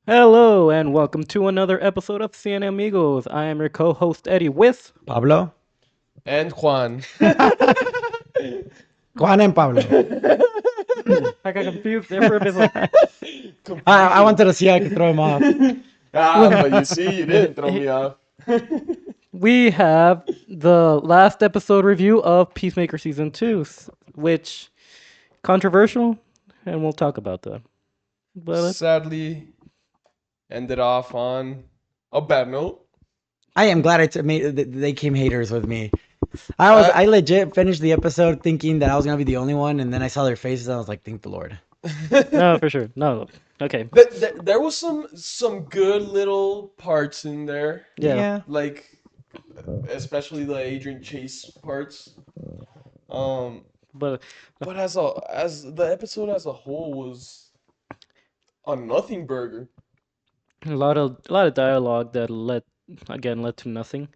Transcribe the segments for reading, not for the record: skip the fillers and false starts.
Hello and welcome to another episode of CineAmigos. I am your co-host Eddie with Pablo? And Juan. Juan and Pablo. I got confused there for a bit. Like, I wanted to see how I could throw him off. But you see, you didn't throw me off. we have the last episode review of Peacemaker season 2, which controversial, and we'll talk about that. But Sadly, ended off on a bad note. I am glad they came haters with me. I legit finished the episode thinking that I was gonna be the only one, and then I saw their faces and I was like, thank the Lord. no, for sure, no. Okay, There was some good little parts in there, yeah. like especially the Adrian Chase parts. Um, But but as the episode as a whole was a nothing burger. a lot of dialogue that led to nothing.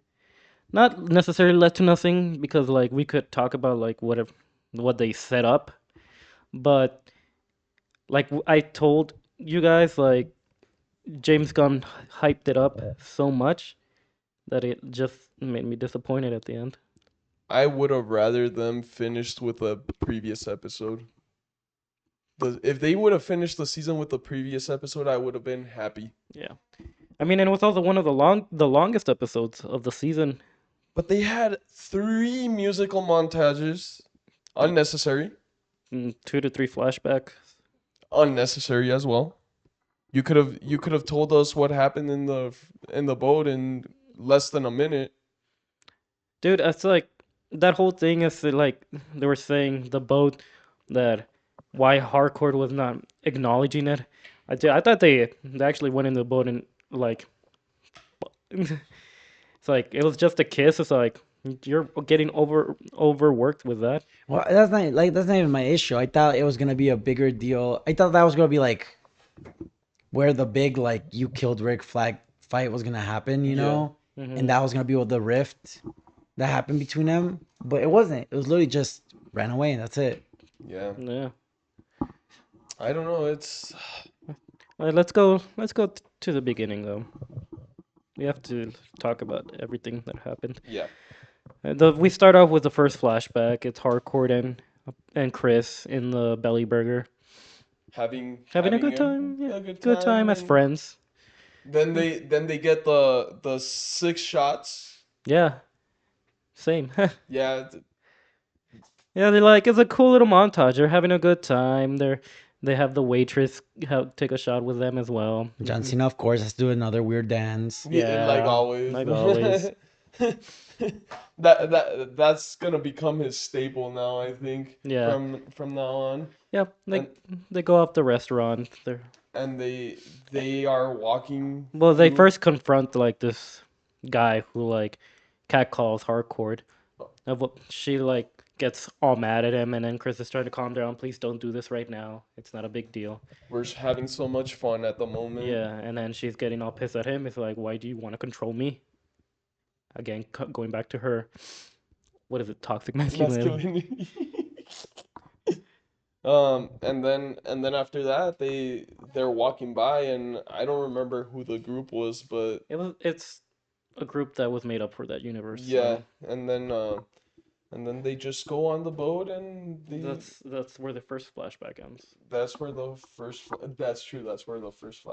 Not necessarily led to nothing because like we could talk about like what they set up, but like I told you guys, like James Gunn hyped it up so much that it just made me disappointed at the end. I would have rather them finished with a previous episode. If they would have finished the season with the previous episode, I would have been happy. Yeah, I mean, and it was also one of the longest episodes of the season. But they had 3 musical montages, unnecessary, 2 to 3 flashbacks. unnecessary as well. You could have told us what happened in the boat in less than a minute. Dude, it's like that whole thing is that, like they were saying the boat that why Harcourt was not acknowledging it. I thought they actually went in the boat and like it's like it was just a kiss. It's like you're getting overworked with that. Well, that's not even my issue. I thought it was gonna be a bigger deal. I thought that was gonna be like where the big like you killed Rick Flag fight was gonna happen, you Yeah. know, Mhm. and that was gonna be what the rift that happened between them. But it wasn't. It was literally just ran away and that's it. Yeah. Yeah. I don't know. It's All right, let's go to the beginning though. We have to talk about everything that happened. yeah. We start off with the first flashback. It's Harcourt and Chris in the Belly Burger having a good time. Yeah, a good good time as and friends. then they get the 6 shots. Yeah, same. Yeah. Yeah, they're like it's a cool little montage. They're having a good time. They have the waitress take a shot with them as well. John Cena, of course, has to do another weird dance. Yeah, like Yeah, always. like always. That's gonna become his staple now, I think. Yeah. From now on. Yeah, And they go off the restaurant. and they are walking Well, they through. first confront like this guy who like catcalls Harcourt. She like gets all mad at him, and then Chris is trying to calm down. Please don't do this right now. It's not a big deal. We're just having so much fun at the moment. Yeah, and then she's getting all pissed at him. It's like, why do you want to control me? Again, going back to her, what is it, toxic masculinity? Masculinity. And then after that they're walking by, and I don't remember who the group was, but It's a group that was made up for that universe. yeah, So and then they just go on the boat, and that's where the first flashback ends. that's where the first that's true, that's where the first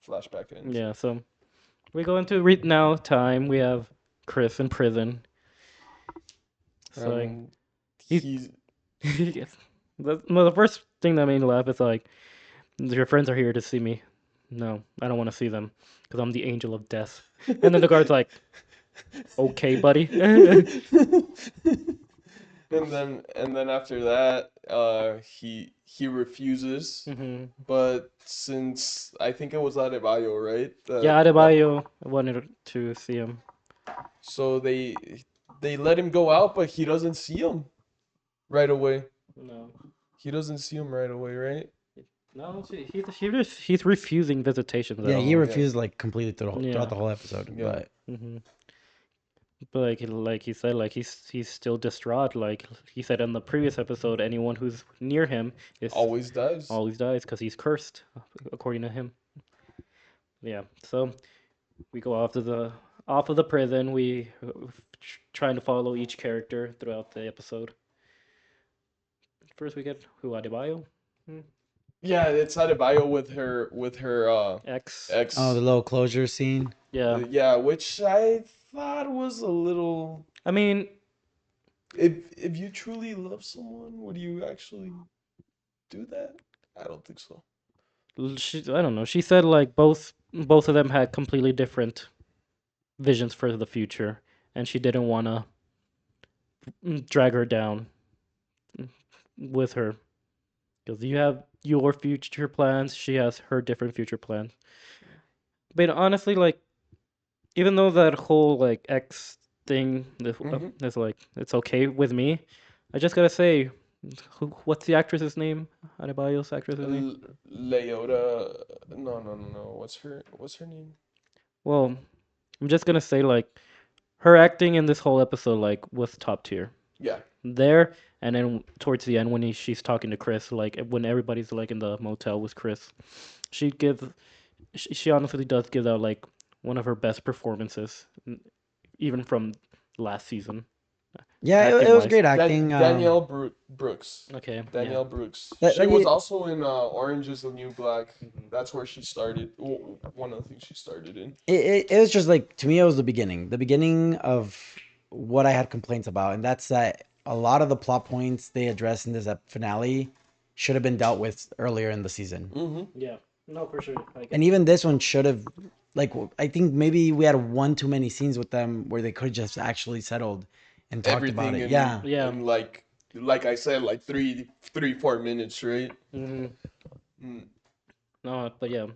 flashback ends. Yeah, so we go into now time. We have Chris in prison. So like, And he's he's yes. The first thing that made me laugh is like, your friends are here to see me. No, I don't want to see them because I'm the angel of death. And then the guard's like, okay, buddy. and then after that, he refuses. hmm But since I think it was Adebayo, right? Yeah, Adebayo wanted to see him. So they let him go out, but he doesn't see him right away. No. He doesn't see him right away, right? No, he's refusing visitations at Yeah, he all. refused like completely Yeah. throughout the whole episode. Yeah. But But like he said, like he's still distraught. Like he said in the previous episode, anyone who's near him is Always does. always dies because he's cursed, according to him. Yeah. So we go off of the prison. We trying to follow each character throughout the episode. First, we get who Adebayo, hmm, Yeah, it's Adebayo with her X. Oh, the ex. little closure scene. Yeah. Yeah, which I thought was a little. I mean, If you truly love someone, would you actually do that? I don't think so. I don't know. She said like both of them had completely different visions for the future, and she didn't want to drag her down mm, with her because you have your future plans. She has her different future plans. But honestly, like even though that whole like X thing Mm-hmm. is like it's okay with me, I just gotta say, what's the actress's name? Adebayo's actress's name? Leota. No, no, no, no. What's her name? Well, I'm just gonna say like her acting in this whole episode like was top tier. Yeah. There, and then towards the end when she's talking to Chris, like when everybody's like in the motel with Chris, she gives she honestly does give out like one of her best performances, even from last season, Yeah, it acting was wise. great acting. Danielle Brooks. Okay, yeah. Danielle Brooks. That, She like was it, also in Orange is the New Black. Mhm. That's where she started. One of the things she started in. it was just like, to me, it was the beginning of what I had complaints about, and that's that a lot of the plot points they addressed in this finale should have been dealt with earlier in the season. Mm-hmm. Yeah, no, for sure. I And get even this one should have, like, I think maybe we had one too many scenes with them where they could have just actually settled and talked about Everything it. Yeah. yeah. in like I said, like 4 minutes, right? Hmm. Mm. No, but yeah, I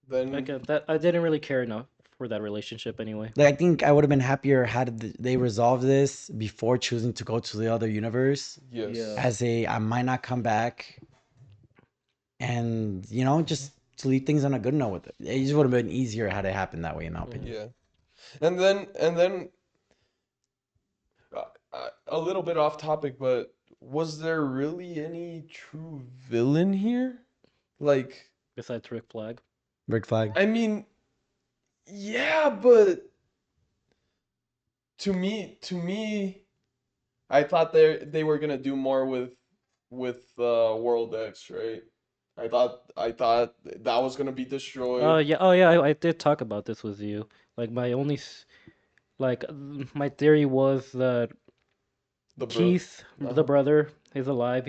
Then get that. I didn't really care enough for that relationship anyway. Like, I think I would have been happier had they resolved this before choosing to go to the other universe Yeah. yes. as I might not come back, and just to leave things on a good note with it. It just would have been easier had it happened that way, in my Mhm. opinion. Yeah. And then a little bit off topic, but was there really any true villain here? Like, Besides Rick Flag. Rick Flag. I mean, yeah, but to me, I thought they were gonna do more with World X, right? I thought that was gonna be destroyed. Yeah. Oh yeah. I did talk about this with you. Like my only like my theory was that The bro. Keith, the Uh-huh. brother, is alive.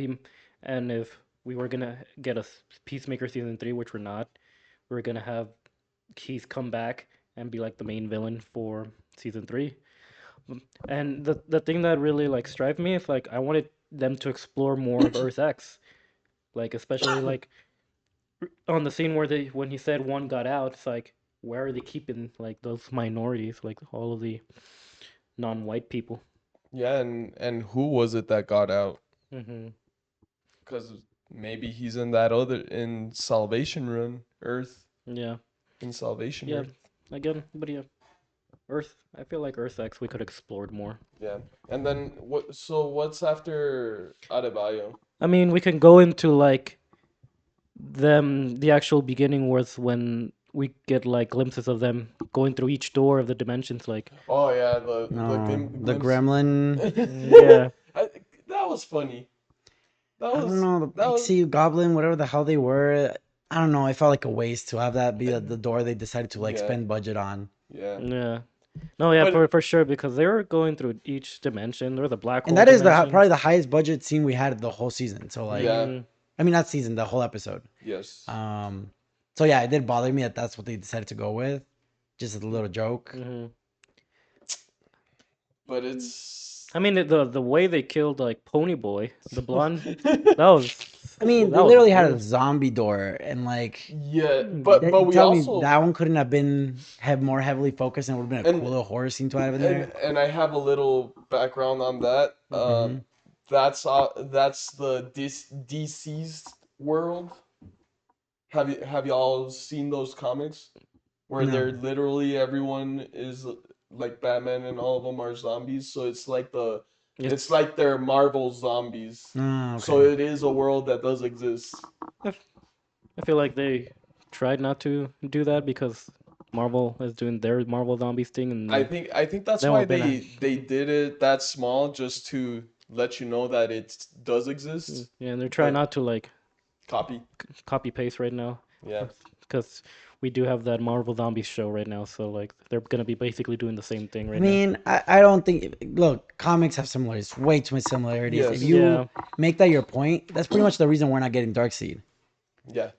And if we were gonna get a Peacemaker season 3, which we're not, we're gonna have Keith come back and be like the main villain for season 3. And the thing that really like strived me is like I wanted them to explore more of Earth X, like especially like on the scene where they when he said one got out. It's like where are they keeping like those minorities, like all of the non-white people? Yeah, and who was it that got out? Hmm. Because maybe he's in that other in Salvation Run, Earth, Yeah, in Salvation yeah. Earth. Again, but yeah, Earth. I feel like Earth X we could explored more. Yeah. And then what? So what's after Adebayo? I mean, we can go into like them. The actual beginning was when we get like glimpses of them going through each door of the dimensions. Like, Oh yeah, the No, the glimpse. Gremlin. yeah, I, that was funny. That I don't was know, the that was pixie goblin, whatever the hell they were. I don't know. I felt like a waste to have that be the uh, door they decided to like yeah, spend budget on. yeah. yeah. No, yeah, But for sure because they were going through each dimension. There was a black And hole that is dimension. probably the highest budget scene we had the whole season. So like, yeah, Hmm. I mean, not season, the whole episode. yes. Um, so yeah, it did bother me that that's what they decided to go with. Just a little joke. Hmm. But it's I mean, the way they killed like Pony Boy, the blonde, that was I mean, they that was literally had a brutal. zombie door, and like, yeah, Mm, but that, you we tell me also that one couldn't have been have more heavily focused and would have been a cool and little horror scene to have in and there. and I have a little background on that. Hmm. That's the deceased world. Have y'all seen those comics where they're No. literally everyone is like Batman and all of them are zombies? So it's It's like they're Marvel zombies. Oh, So okay. it is a world that does exist. I, f- I feel like they tried not to do that because Marvel is doing their Marvel Zombies thing, and I think that's then why we've been they did it that small, just to let you know that it does exist. yeah, and they're trying But not to like copy. copy paste right now Yeah. because we do have that Marvel Zombies show right now, so like they're gonna be basically doing the same thing I right now. mean, I don't think. Look, comics have similarities, way too much similarities. If Yes. you Yeah, make that your point, that's pretty much the reason we're not getting Darkseid. Yeah.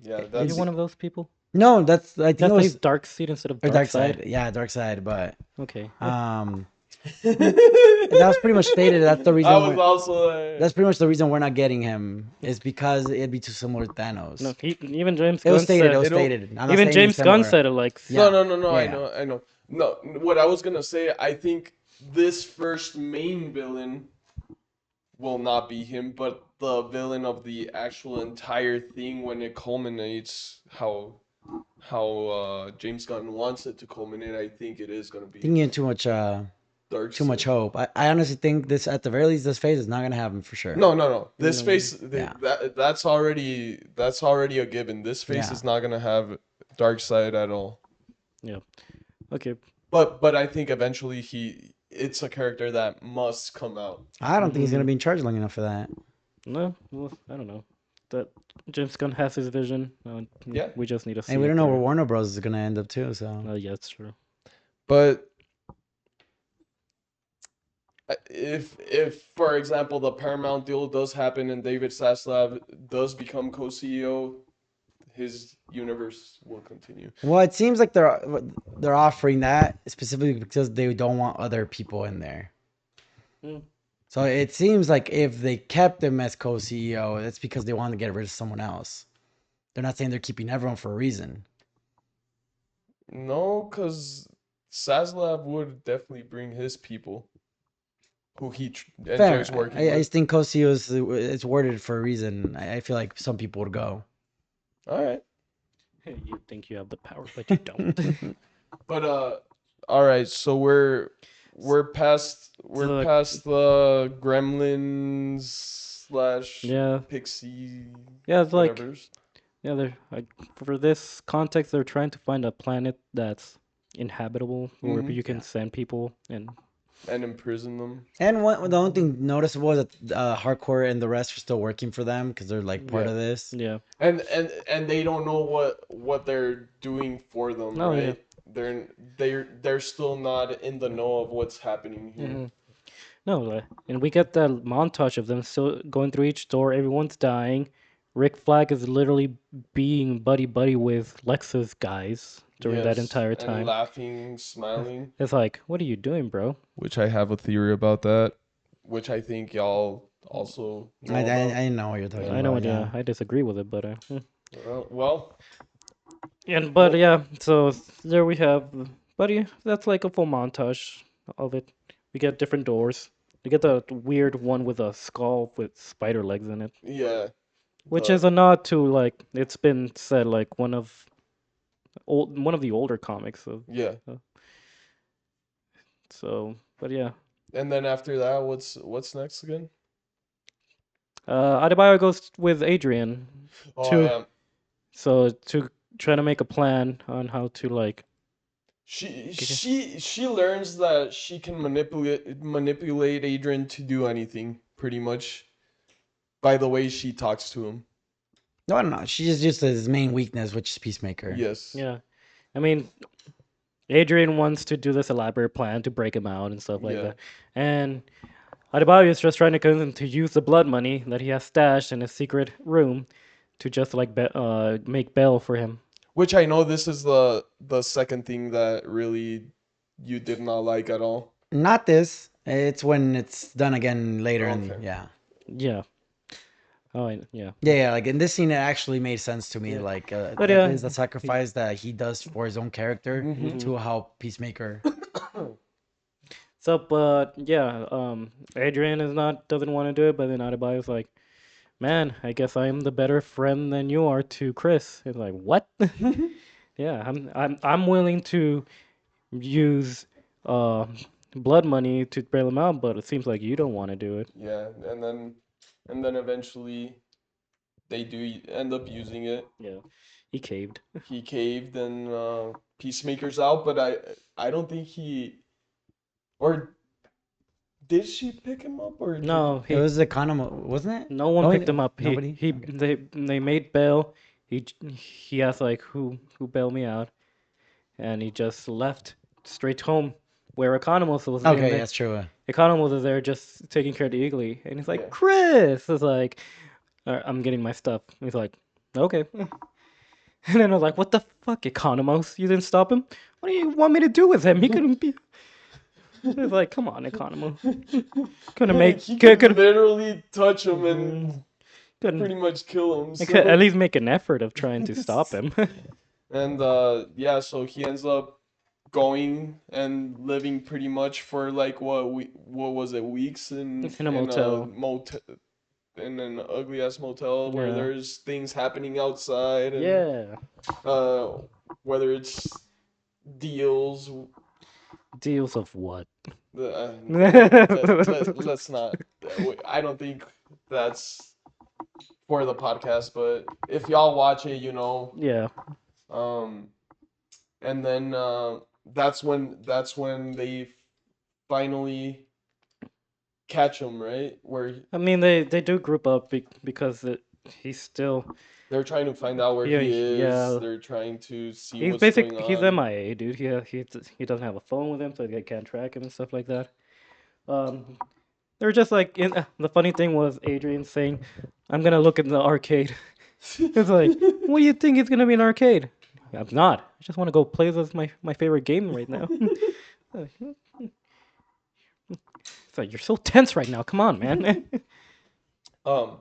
Yeah. are you That's one of those people No, that's I think that it plays was Darkseid instead of or Darkseid? Darkseid. Yeah, Darkseid. But Okay, yeah. um, that was pretty much stated. That's the I reason was we're. also That's pretty much the reason we're not getting him is because it'd be too similar to No, Thanos. even James It was Gunn stated. It said was it'll stated. I'm not even saying he's James Gunn similar. said it like no, Yeah, no, no, no. yeah, I yeah. know, I know. No, what I was gonna say, I think this first main villain will not be him, but the villain of the actual entire thing when it culminates, how James Gunn wants it to culminate. I think it is gonna be Thinking too much Darkseid. hope. I honestly think this at the very least this phase is not gonna happen for sure. No, no, no. This no, face, Yeah, that's already a given. This face yeah. is not gonna have Darkseid at all. yeah. Okay. But I think eventually it's a character that must come out. I don't think he's gonna Mm, be in charge long enough for that. no, well, I don't know. That James Gunn has his vision. Yeah. We just need to And see we it don't know where through. Warner Bros is gonna end up too. So Yeah, that's true. But if for example the Paramount deal does happen and David Zaslav does become co-CEO, his universe will continue. well, it seems like they're offering that specifically because they don't want other people in there. Mm. So it seems like if they kept him as co-CEO, that's because they want to get rid of someone else. They're not saying they're keeping everyone for a reason. No, because Zaslav would definitely bring his people who he enjoys Fair. working I with. just think co-CEO is it's worded for a reason. I feel like some people would go. All right. You think you have the power, but you don't. But all right, so we're So past the gremlins slash yeah, pixie yeah, it's like whatever's yeah, they're like for this context, they're trying to find a planet that's inhabitable where mm-hmm. you can Yeah. send people and and imprison them. And the only thing noticeable is that Hardcore and the rest are still working for them because they're like part Yeah. of this. yeah. And they don't know what they're doing for them, No, yeah. right? They're still not in the know of what's happening here. hmm No, and we get that montage of them still going through each door. Everyone's dying. Rick Flag is literally being buddy buddy with Lex's guys during that Yes, entire and time. laughing, smiling, It's like, what are you doing, bro? which I have a theory about that, which I think y'all also know about. I know what you're talking Yeah. I know about. what. Yeah. I disagree with it, but Well, and but well, yeah. So there we have, buddy. That's like a full montage of it. We get different doors. We get the weird one with a skull with spider legs in it, yeah. which The is a nod to like it's been said like one of the older comics. yeah. Uh, but yeah, And then after that, what's next again? Adebayo goes with Adrian Oh to yeah. to try to make a plan on how to like. She learns that she can manipulate Adrian to do anything pretty much by the way she talks to him. No, no, no. She's just his main weakness, which is Peacemaker. Yes. Yeah, I mean, Adrian wants to do this elaborate plan to break him out and stuff like Yeah. that, and Adebayo is just trying to convince him to use the blood money that he has stashed in his secret room to just like make bail for him. Which I know this is the second thing that really you did not like at all. Not this. It's when it's done again later, and Okay. yeah, Yeah. Oh, yeah. yeah. Like in this scene, it actually made sense to me. Yeah. Like But it yeah, is the sacrifice that he does for his own character Mm-hmm. mhm. to help Peacemaker. So, but yeah, Adrian is not doesn't want to do it, but then Adebayo's like, man, I guess I'm the better friend than you are to Chris. It's like, what? Yeah, I'm willing to use uh blood money to bail him out, but it seems like you don't want to do it. Yeah, and then eventually they do end up using it. Yeah. He caved. he caved and Peacemaker's out, but I don't think he or did she pick him up or did No, It he. was Economo, wasn't it? No one No, picked him up. nobody. He. Okay. They made bail. He asked like who bailed me out, and he just left straight home, where Economos was in Okay, there. that's true. Economos was there just taking care of the Eagly, and he's like, yeah. Chris is like, I'm getting my stuff. He's like, okay. And then I was like, what the fuck, Economos? You didn't stop him? What do you want me to do with him? He couldn't be. It's like, come on, Economos. Couldn't Like make. he could Could. literally touch him and Mhm. Couldn't. pretty much kill him. I could at So least make an effort of trying to stop him. and yeah, so he ends up going and living pretty much for like what was it, weeks In a in a motel. motel, in an ugly ass motel where Yeah. there's things happening outside and Yeah. uh whether it's deals Deals of what? let's not I don't think that's for the podcast, but if y'all watch it, you know. Yeah. Um, and then that's when they finally catch him, right? Where I mean, they do group up because he's still. they're trying to find out where Yeah. he is. Yeah. They're trying to see He's what's going he's on. MIA, dude. He doesn't have a phone with him, so they can't track him and stuff like that. Um, they're just like the funny thing was Adrian saying, "I'm gonna look in the arcade." It's like, what do you think it's gonna be an arcade? I'm not. I just want to go play this my favorite game right now. It's like you're so tense right now. Come on, man. Um,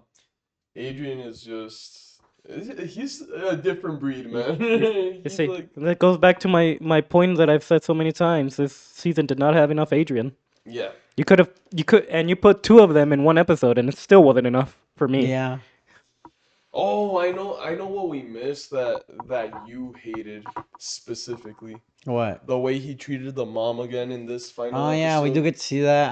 Adrian is just he's a different breed, You, man. you He's see, like that goes back to my point that I've said so many times. This season did not have enough Adrian. yeah. And you put two of them in one episode, and it still wasn't enough for me. Yeah. Oh, I know what we missed that you hated specifically. What? The way he treated the mom again in this final Oh yeah, we do episode. get to see that.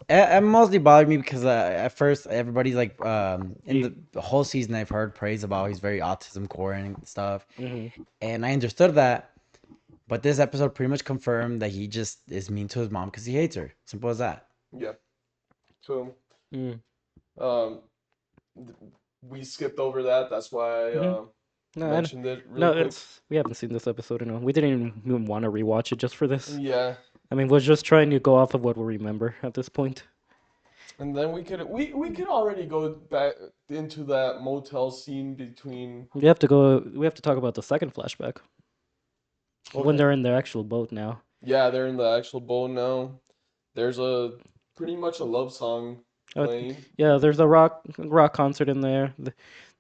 It mostly bothered me because at first everybody's like, in He, the whole season I've heard praise about he's very autism core and stuff, hmm and I understood that. But this episode pretty much confirmed that he just is mean to his mom because he hates her. Simple as that. Yeah. So, mm, um, we skipped over that. That's why I hmm No, mentioned it no, real quick. we haven't seen this episode in a. We didn't even want to rewatch it just for this. Yeah. I mean, we're just trying to go off of what we remember at this point. And then we could already go back into that motel scene between. We have to go. We have to talk about the second flashback when Okay. they're in their actual boat now. Yeah, they're in the actual boat now. There's a pretty much a love song Uh, playing. yeah, there's a rock concert in there.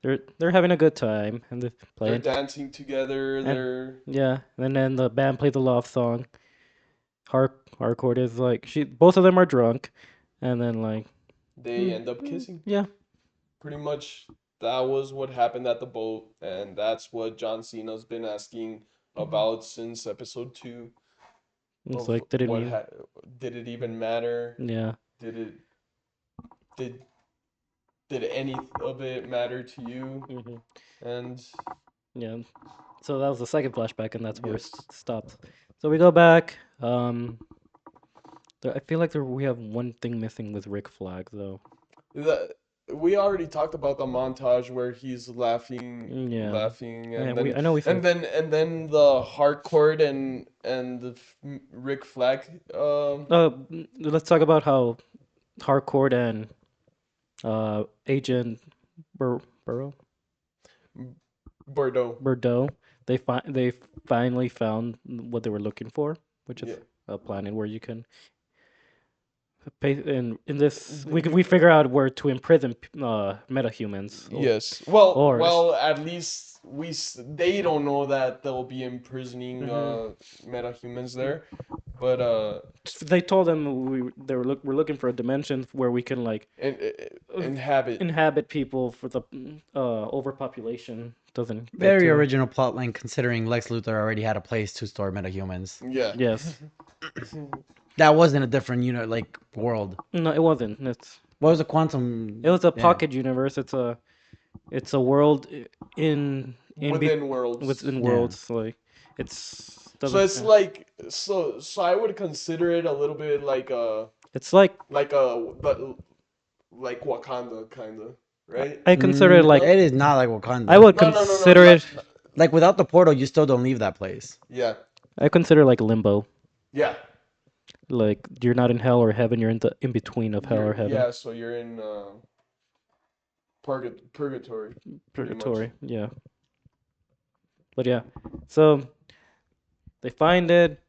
They're having a good time and they're They're playing. dancing together. And They're yeah, and then the band plays a love song. Harcourt is like both of them are drunk, and then like they end up kissing. yeah, Pretty much that was what happened at the boat, and that's what John Cena's been asking about since episode 2 it's of like didn't what even did it even matter? yeah. Did it did did any of it matter to you? hmm And Yeah. So that was the second flashback, and that's where it yes, stops. So we go back. I feel like we have one thing missing with Rick Flag, though. that we already talked about the montage where he's Yeah. laughing, Yeah, and then I know we said. the hardcore and the Rick Flag Let's talk about how Harcourt and Agent Burrow Bordeaux. Bordeaux they finally found what they were looking for, which is Yeah. a planet where you can pay. In this, we figure out where to imprison metahumans. Yes. Or Well, at least they don't know that they'll be imprisoning Mhm. metahumans there, but they told them we're looking for a dimension where we can like inhabit. inhabit people for the overpopulation doesn't get Very to. original plotline considering Lex Luthor already had a place to store metahumans. Yeah. Yes. That wasn't a different like world. No, it wasn't. What was a quantum? It was a Yeah. pocket universe. It's a world in within worlds. within Yeah. worlds. Like it's So doesn't. it's like so I would consider it a little bit It's like like a but like Wakanda kind of, right? I consider it like It is not like I Wakanda. would No, consider it. Like without the portal, you still don't leave that place. yeah, I consider like limbo. yeah. Like you're not in hell or heaven. You're in the in between of hell or heaven. Yeah. So you're in purgatory, pretty much. Purgatory. Yeah. But yeah. So they find it.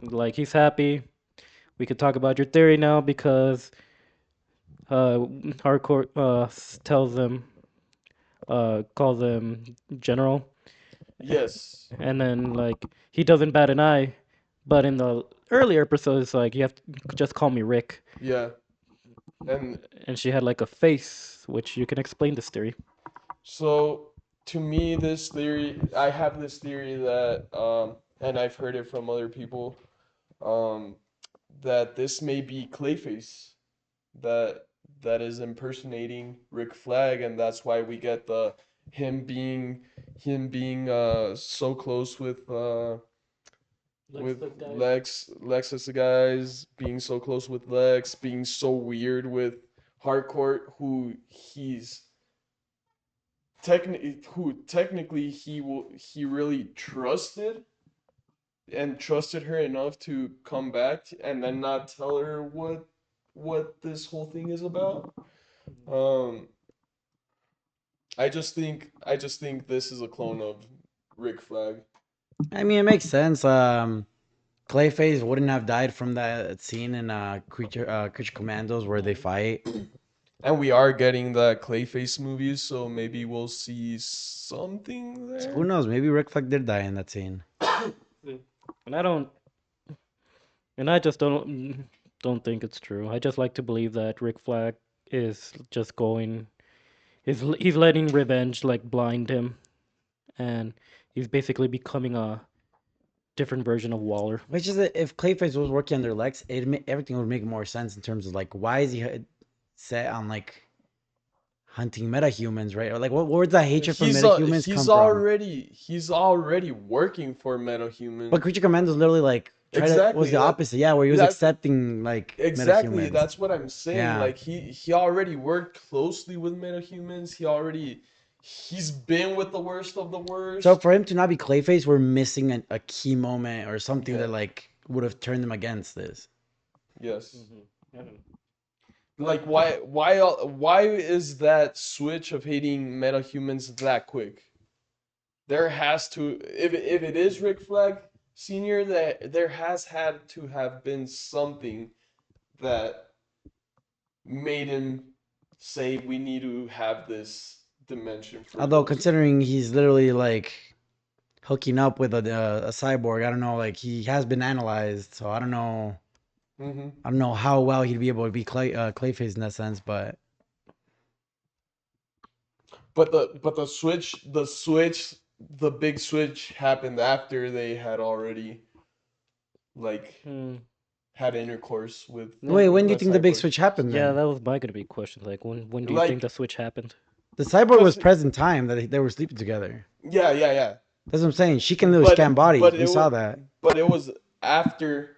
Like he's happy. We could talk about your theory now because hardcore tells them calls them general, Yes. and then like he doesn't bat an eye, but in the earlier episodes like you have to just call me Rick, Yeah. And and she had like a face which you can explain this theory. so to me, this theory, I have this theory that, and I've heard it from other people, um, that this may be Clayface that that is impersonating Rick Flag, and that's why we get the him being so close with Lexus the guys, being so close with Lex, being so weird with Harcourt, who technically he really trusted and trusted her enough to come back and then not tell her what this whole thing is about. Um, I just think this is a clone of Rick Flag. I mean, it makes sense. Clayface wouldn't have died from that scene in Creature Commandos where they fight. And we are getting the Clayface movies, so maybe we'll see something So who there. knows? Maybe Rick Flag did die in that scene. And I don't, and I just don't think it's true. I just like to believe that Rick Flag is just going, he's letting revenge like blind him, and he's basically becoming a different version of Waller. Which is that if Clayface was working under Lex, everything would make more sense in terms of like why is he set on like hunting metahumans, right? Or like what would the hatred for metahumans come from? He's already working for metahumans. But Creature Commandos literally like was Exactly. the opposite, yeah, where he was That's accepting like exactly. metahumans. That's what I'm saying. Yeah. Like he already worked closely with metahumans. He's been with the worst of the So worst. for him to not be Clayface, we're missing a key moment or something Yeah. that like would have turned them against this. Yes. Mm-hmm. Like why is that switch of hating metahumans that quick? There has to if it is Rick Flag Senior, that there has had to have been something that made him say we need to have this dimension for Although those. considering he's literally like hooking up with a cyborg, I don't know. Like he has been analyzed, so I don't know. Mm-hmm. I don't know how well he'd be able to be Clayface in that sense, but But the big switch happened after they had already like Hmm. had intercourse wait, with when do you the think the big cyborg. switch happened Yeah, then? that was my gonna be question. Like when do you think the Like switch happened? The cyborg was because present time that they were sleeping together. yeah. That's what I'm saying. She can literally scan bodies. But We saw that. it was after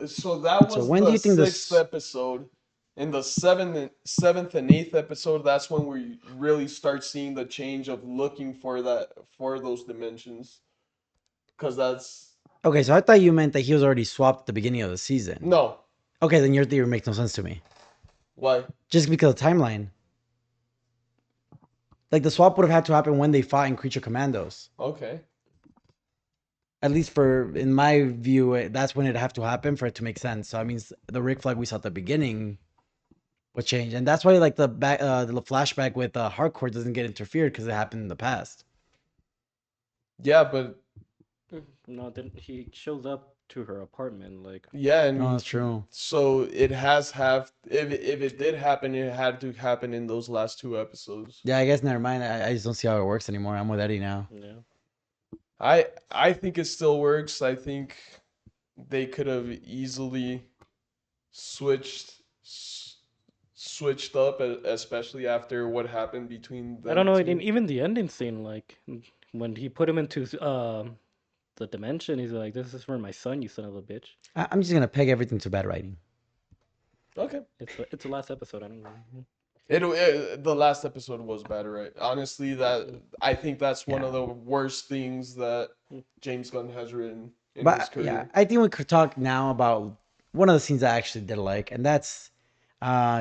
so that So was when do the you think sixth this? episode. In the seventh and eighth episode, that's when we really start seeing the change of looking for those dimensions. Cause that's Okay, so I thought you meant that he was already swapped at the beginning of the season. no. Okay, then your theory makes no sense to me. Why? Just because of timeline. Like the swap would have had to happen when they fought in Creature Commandos. Okay. At least for in my view, that's when it'd have to happen for it to make sense. So I mean, the Rick Flag we saw at the beginning would change, and that's why like the flashback with Hardcore doesn't get interfered because it happened in the past. Yeah, but No, then he shows up to her apartment. Like yeah, No, and that's true. so it has have if it did happen, it had to happen in those last two episodes. Yeah, I guess never mind. I just don't see how it works anymore. I'm with Eddie now. yeah, I think it still works. I think they could have easily switched switched up, especially after what happened between I don't them know. two. Even the ending scene, like when he put him into the dimension, he's like, "This is for my son, you son of a bitch." I'm just gonna peg everything to bad writing. Okay. It's the last episode. I don't know. The last episode was bad, right? Honestly, that I think that's one of Yeah. the worst things that James Gunn has written in his But yeah, career. I think we could talk now about one of the scenes I actually did like, and that's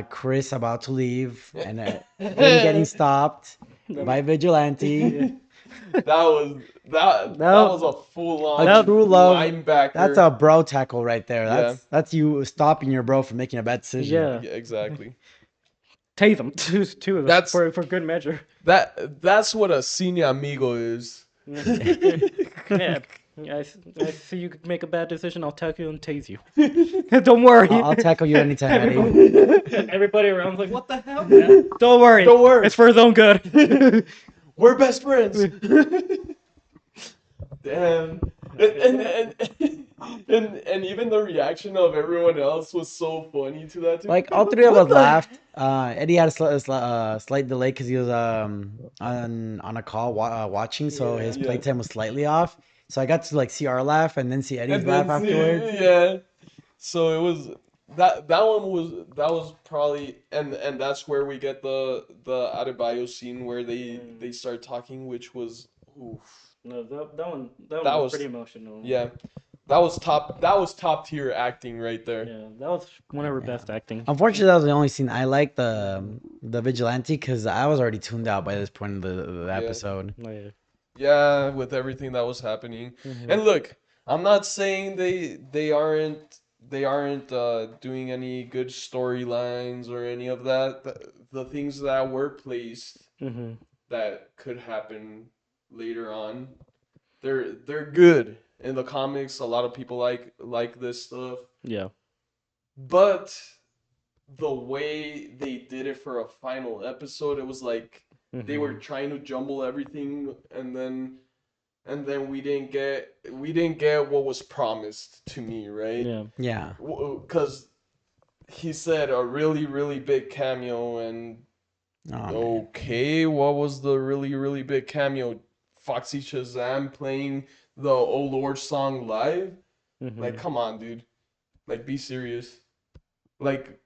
Chris about to leave and him getting stopped by Vigilante. Yeah. That was Now, a full A now, on true love. That's linebacker. a bro tackle right there. Yeah, That's you stopping your bro from making a bad decision. yeah, yeah, exactly. tase them too That's for good measure. that's what a CineAmigo is. Yeah, yeah. I see you could make a bad decision. I'll tackle you and tase you. Don't worry. I'll tackle you anytime, Eddie. Everybody around's like, "What the hell, man?" Don't worry. Don't worry. It's for his own good. We're best friends. Damn. And even the reaction of everyone else was so funny to that too. Like all Like, three of what us the laughed. Eddie had a slight delay because he was on a call watching, so his Yeah. playtime was slightly off. So I got to like see our laugh and then see Eddie's And laugh then afterwards. yeah. So it was that was probably and that's where we get the Adebayo scene where they start talking, which was oof. No, that one That was was pretty emotional. yeah. That was top tier acting right there. Yeah, that was one of her Yeah. best acting. Unfortunately, that was the only scene I liked the vigilante because I was already tuned out by this point in the Yeah. episode. Oh, yeah. Yeah, with everything that was happening. Mhm. And look, I'm not saying they aren't doing any good storylines or any of that. The things that were placed Mhm. that could happen later on, they're good. In the comics, a lot of people like this stuff. Yeah. But the way they did it for a final episode, it was like they were Mhm. trying to jumble everything and then we didn't get what was promised to me, right? Yeah. Yeah. Because he said a really big cameo, and Oh man. okay, what was the really big cameo? Foxy Shazam playing the Oh Lord song live? Like, Mhm. come on, dude. Like, be serious. Like,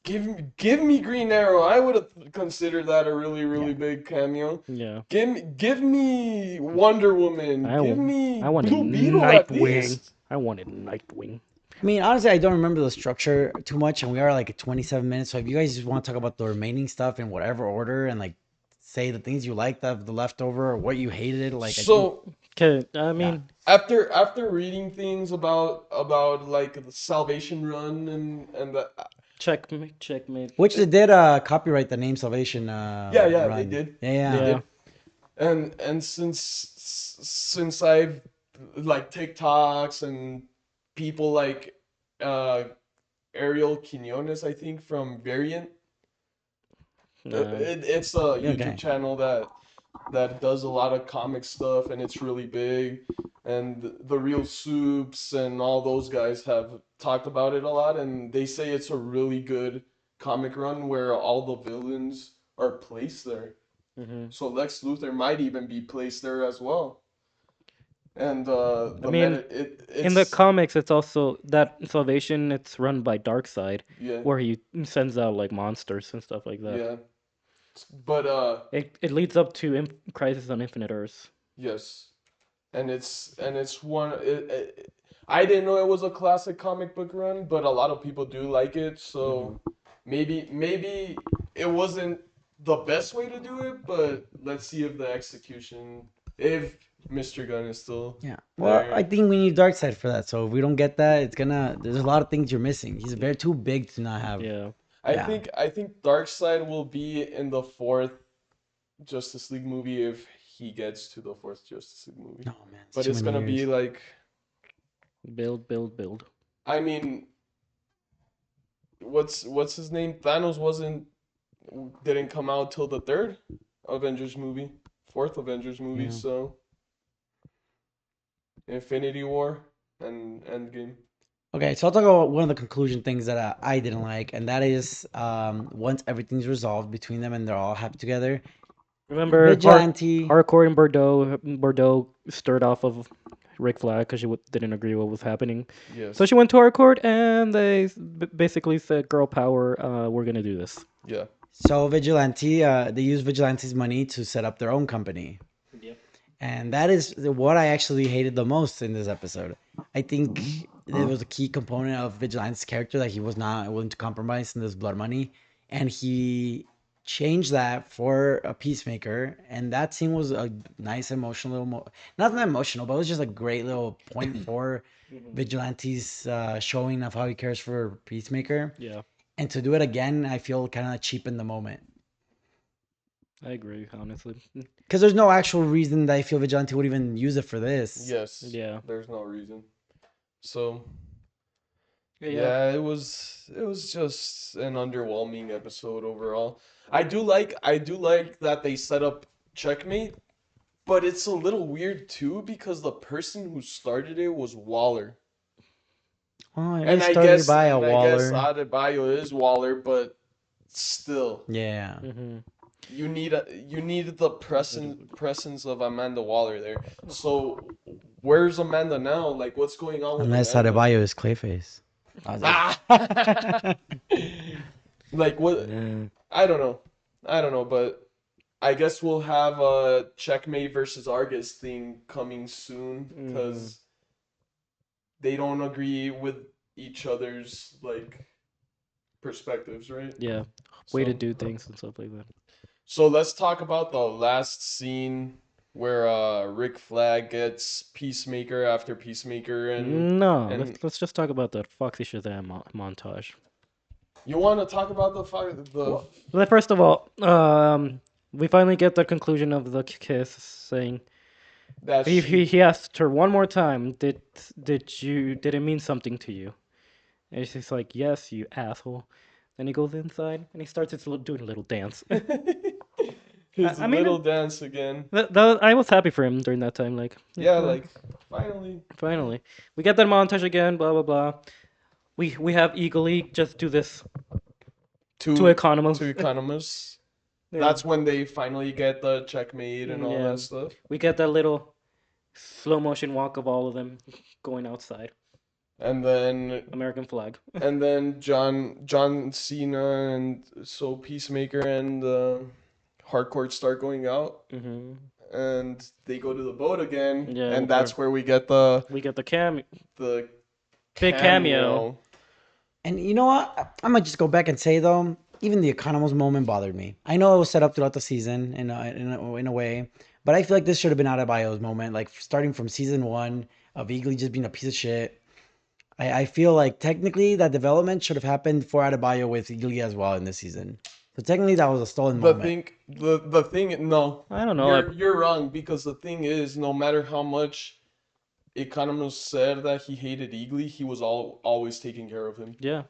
give me Green Arrow. I would have considered that a really Yeah. big cameo. Yeah. Give me Wonder Woman. I Give w- me I wanted Blue Beetle at Nightwing. least. I wanted Nightwing. I mean, honestly, I don't remember the structure too much, and we are like at 27 minutes. So if you guys just want to talk about the remaining stuff in whatever order and like say the things you liked of the leftover or what you hated, like I think, So Okay, I mean, after reading things about like the Salvation Run and the checkmate, checkmate. which they did copyright the name Salvation yeah they run. did Yeah, they yeah. Yeah. did and since I've like TikToks and people like uh Ariel Quinones I think from Variant. Uh, It's a YouTube Okay. channel that does a lot of comic stuff and it's really big. And the Real Soups and all those guys have talked about it a lot, and they say it's a really good comic run where all the villains are placed there. mhm. So Lex Luthor might even be placed there as well. And I the mean, meta in the it's comics, it's also that Salvation. It's run by Darkseid, yeah where he sends out like monsters and stuff like that. yeah. But It leads up to Crisis on Infinite Earths. yes. And it's I didn't know it was a classic comic book run, but a lot of people do like it. Mhm. So maybe it wasn't the best way to do it, but let's see if the execution, if Mr. Gunn is still Yeah. Well, I there. think we need Darkseid for that. So if we don't get that, it's gonna. There's a lot of things you're missing. He's very too big to not have. Yeah. Yeah. I think Darkseid will be in the fourth Justice League movie if he gets to the fourth Justice League movie. Oh man, it's But too it's many gonna be years. like, Build. I mean, what's his name? Thanos wasn't didn't come out till the third Avengers movie, fourth Avengers movie. Yeah. So Infinity War and Endgame. Okay, so I'll talk about one of the conclusion things that I didn't like, and that is once everything's resolved between them and they're all happy together, Remember, Vigilante. Harcourt and Bordeaux stirred off of Rick Flag because she didn't agree what was happening. So Yes. she went to Harcourt and they basically said, "Girl power, we're gonna do this." Yeah. So Vigilante, they use Vigilante's money to set up their own company. Yep. And that is what I actually hated the most in this episode. I think there was a key component of Vigilante's character that he was not willing to compromise in this blood money. And he changed that for a Peacemaker. And that scene was a nice emotional little, not that emotional, but it was just a great little point for Vigilante's showing of how he cares for Peacemaker. Yeah, And to do it again, I feel kind of cheap in the moment. I agree, honestly. Because there's no actual reason that I feel Vigilante would even use it for this. Yes. Yeah. There's no reason. So Yeah. yeah, it was just an underwhelming episode overall. I do like that they set up Checkmate, but it's a little weird too because the person who started it was Waller. Oh, it And is I started guess by a and I guess Waller. Adebayo is Waller, but still, Yeah. Mm-hmm. you needed the presence of Amanda Waller there. So where's Amanda now? Like what's going on with Unless Amanda? Adebayo is Clayface. Ah! Like what? Yeah. I don't know. I don't know, but I guess we'll have a Checkmate versus Argus thing coming soon Mm-hmm. because they don't agree with each other's like perspectives, right? Yeah. Way to So do things and stuff like that. so let's talk about the last scene where Rick Flag gets Peacemaker after Peacemaker No, and let's just talk about that Foxy Shazam montage. you want to talk about the Well, Well, first of all, we finally get the conclusion of the kiss, saying that he asked her one more time, did it mean something to you? And she's like, yes, you asshole. Then he goes inside and he starts doing a little dance. his I mean, little dance again. I was happy for him during that time. Like, Yeah, like finally. finally, we get that montage again. Blah blah blah. We have Eagle just do this to to Economos. to Economos. Yeah. That's when they finally get the checkmate and all Yeah, that stuff. we get that little slow motion walk of all of them going outside. And then American flag. John Cena and so Peacemaker and Hardcore start going out Hmm. and they go to the boat again Yeah, and that's where we get the we get the the big cameo. cameo. and you know what? I might just go back and say though, even the Economos moment bothered me. I know it was set up throughout the season in a way, but I feel like this should have been Adebayo's moment, like starting from season one of Eagly just being a piece of shit. I feel like technically that development should have happened for Adebayo with Eagly as well in this season. So technically that was a stolen The moment. thing the thing no, I don't know. you're wrong because the thing is no matter how much Economos said that he hated Eagly, he was always taking care of him. Yeah,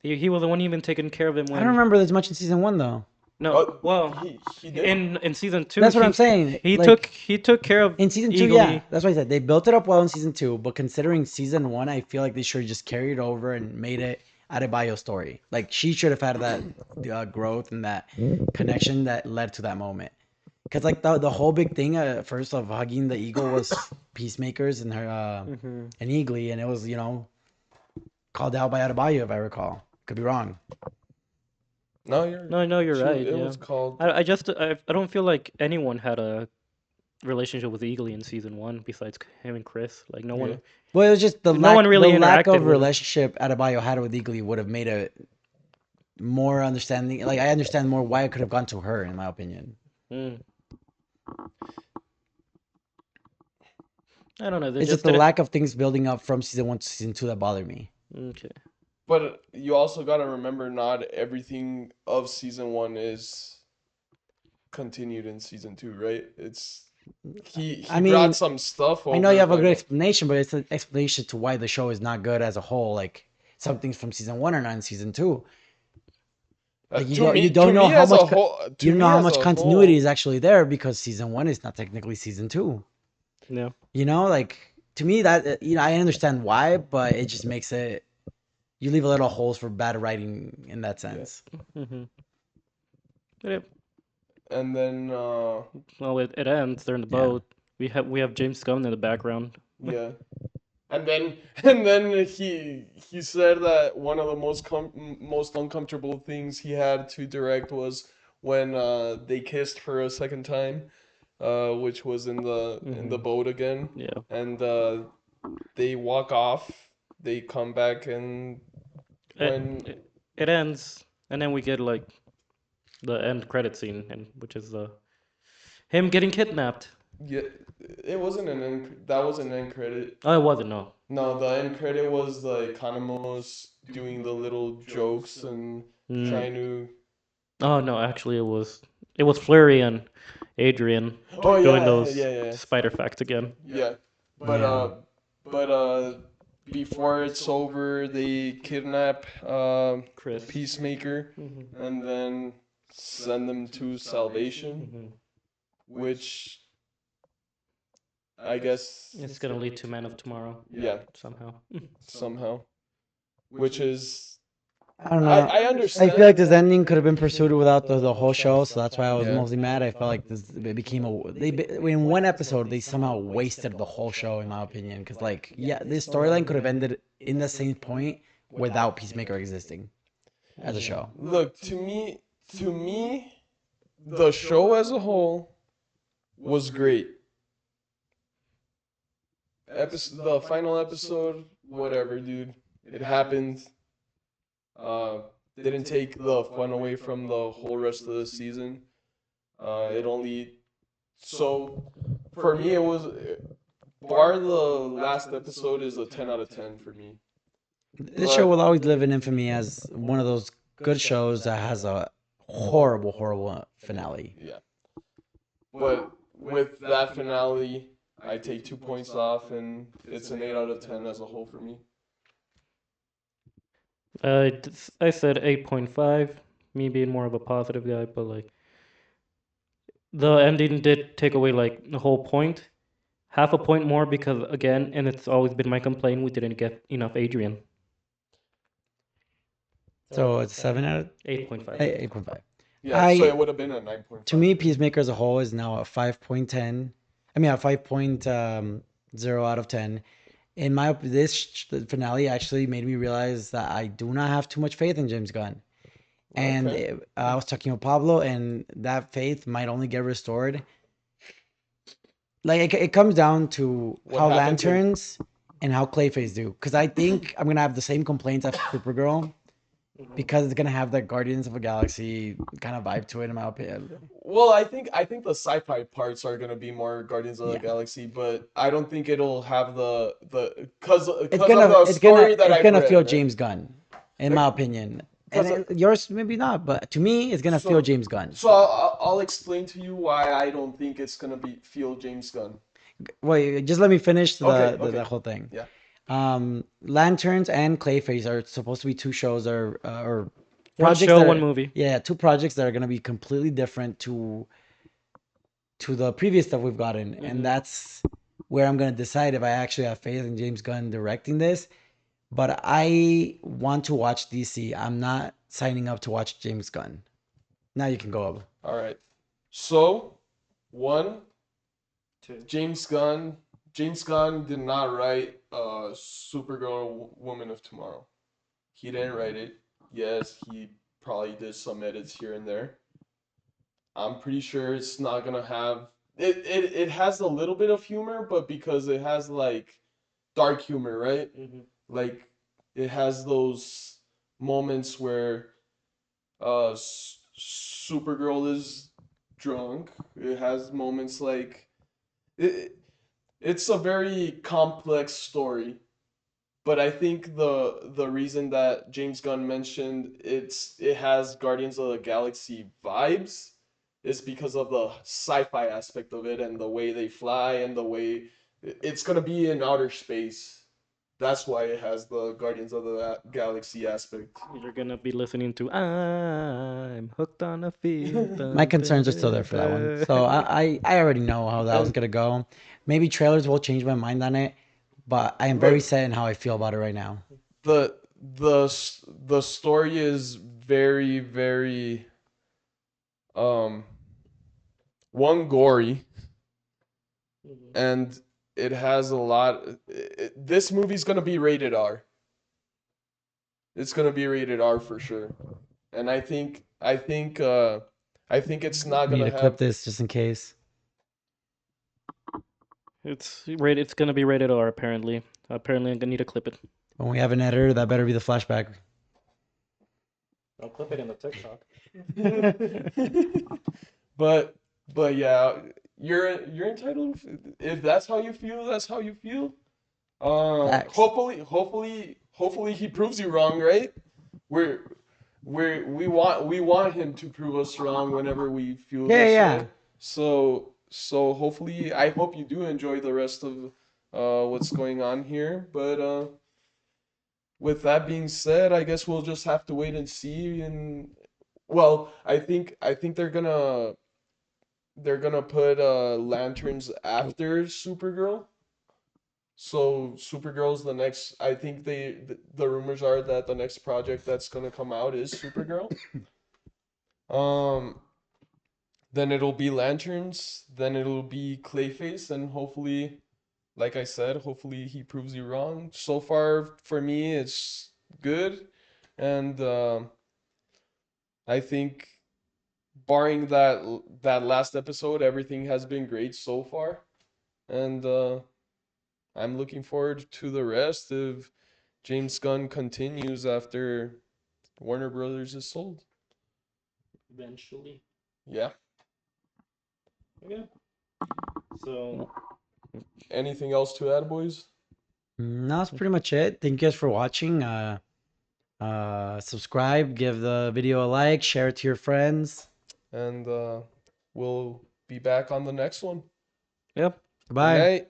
he was the one even taking care of him I don't when. remember this much in season one though. No, well, He did. in season two, That's what I'm saying. he Like, took care of in season two, Eagle. yeah, that's what I said. They built it up well in season two, but considering season one, I feel like they should have just carried over and made it Adebayo's story. Like she should have had that growth and that connection that led to that moment. Because like the whole big thing at first of hugging the eagle was Peacemakers and her Hmm. and Eagly, and it was called out by Adebayo if I recall. Could be wrong. No, No, you're right. It Yeah, was called. I don't feel like anyone had a relationship with Eagle in season one besides him and Chris. Like no Yeah. one, Well, it was just no one really the lack interacted of with him. relationship Adebayo had with Eagly would have made it more understanding. Like I understand more why it could have gone to her, in my opinion. Mm. I don't know. They It's just just the didn't. lack of things building up from season one to season two that bothered me. Okay. But you also got to remember not everything of season 1 is continued in season 2, right? It's he I brought mean, some stuff I know you over, have a good but explanation, but it's an explanation to why the show is not good as a whole. Like some things from season one are not in season two. Like you to don't know me how as much a whole, you to don't know me how as much a continuity whole, is actually there because season one is not technically season two. Yeah. Like to me that I understand why, but it just makes it you leave a little holes for bad writing in that Yeah. sense. Mm-hmm. Yeah. And then Well, it ends. They're in the Yeah. boat. We have James Gunn in the background. yeah. And then he said that one of the most uncomfortable things he had to direct was when they kissed for a second time, which was in the Mm-hmm. boat again, Yeah. and they walk off. They come back, and It, when it it ends, and then we get like the end credit scene, and which is him getting kidnapped. yeah, it wasn't that was an end credit. Oh, it wasn't. No. No, the end credit was the Economos doing the little jokes and Mm. trying to. Oh no, actually it was Flurry and Adrian Oh doing yeah, those yeah, yeah, spider facts again. yeah. But Yeah. before it's over, they kidnap Chris. Peacemaker Hmm. and then send them to Salvation, Hmm. which I guess It's gonna lead to Man of Tomorrow yeah somehow. somehow, which is I don't I know. I I feel like understand. this ending could have been pursued without the whole show, so that's why I was Yeah. mostly mad. I felt like this it became in one episode they somehow wasted the whole show in my opinion. Because like yeah, this storyline could have ended in the same point without Peacemaker existing as a show. Look, to me, the show as a whole was great. The final episode, whatever, dude. It happened. Uh, didn't take the fun away from the whole rest of the season. It only so for me it was bar the last episode is a 10 out of 10 for me. This show But will always live in infamy as one of those good shows that has a horrible, horrible finale. yeah, but with that finale, I take 2 points off, and it's an 8 out of 10 as a whole for me. I said 8.5. Me being more of a positive guy, but like the ending did take away like the whole point. Half a point more because again, and it's always been my complaint, we didn't get enough Adrian. So it's 8.5. 8.5. Yeah, so it I would have been a 9.5. To me, Peacemaker as a whole is now a 5.10. I mean, a 5.0 out of 10. This finale actually made me realize that I do not have too much faith in James Gunn. And Okay. I was talking with Pablo, and that faith might only get restored. Like it comes down to What how happens in Lanterns and how Clayface do. Because I think I'm gonna have the same complaints as Supergirl because it's gonna have that Guardians of the Galaxy kind of vibe to it, in my opinion. Well, I think the sci-fi parts are gonna be more Guardians of the Yeah. Galaxy, but I don't think it'll have the because It's of the story that it's I've gonna read, feel right? James Gunn, in Like, my opinion. And because yours maybe not, but to me, it's gonna feel so James Gunn. so I'll explain to you why I don't think it's gonna be feel James Gunn. Wait, just let me finish Okay, the okay, whole thing. yeah. Lanterns and Clayface are supposed to be two shows or One projects show, that one are movie. yeah, two projects that are gonna be completely different to the previous stuff we've gotten, and Mhm. that's where I'm gonna decide if I actually have faith in James Gunn directing this. But I want to watch DC. I'm not signing up to watch James Gunn. Now you can go up. All right. So, one, Two. James Gunn. James Gunn did not write Supergirl Woman of Tomorrow. He didn't write it. Yes, he probably did some edits here and there. I'm pretty sure it's not gonna have it has a little bit of humor, but because it has like dark humor, right? Mhm. Like it has those moments where Supergirl is drunk. It has moments like it, it's a very complex story, but I think the reason that James Gunn mentioned it has Guardians of the Galaxy vibes is because of the sci-fi aspect of it and the way they fly and the way it's gonna be in outer space. That's why it has the Guardians of the Galaxy aspect. You're gonna be listening to "I'm hooked on a feeling." My Dun, dun, concerns are still there dun, for that one. So dun. I already know how that was And gonna go. Maybe trailers will change my mind on it. but I am very Look, set in how I feel about it right now. the the story is very very um one gory, and it has a lot. This movie's gonna be rated R. It's gonna be rated R for sure, and I think it's not We need gonna to clip have. this just in case. It's rated. It's gonna be rated R. Apparently. Apparently, I'm gonna need to clip it. When we have an editor, that better be the flashback. I'll clip it in the TikTok. but but yeah, you're entitled. If that's how you feel, that's how you feel. Facts. Hopefully he proves you wrong, right? We're we want him to prove us wrong whenever we feel Yeah, this yeah. way. So hopefully, I hope you do enjoy the rest of what's going on here. But with that being said, I guess we'll just have to wait and see. And well, I think they're gonna put lanterns after Supergirl. So Supergirl's the next. I think the rumors are that the next project that's gonna come out is Supergirl. Um, then it'll be Lanterns. Then it'll be Clayface, and hopefully, like I said, hopefully he proves you wrong. So far for me, it's good, and I think barring that last episode, everything has been great so far, and I'm looking forward to the rest if James Gunn continues after Warner Brothers is sold. Eventually. Yeah. Okay. So Anything else to add, boys? No, that's pretty much it. Thank you guys for watching. Subscribe, give the video a like, share it to your friends. And we'll be back on the next one. yeah. Good Bye. night.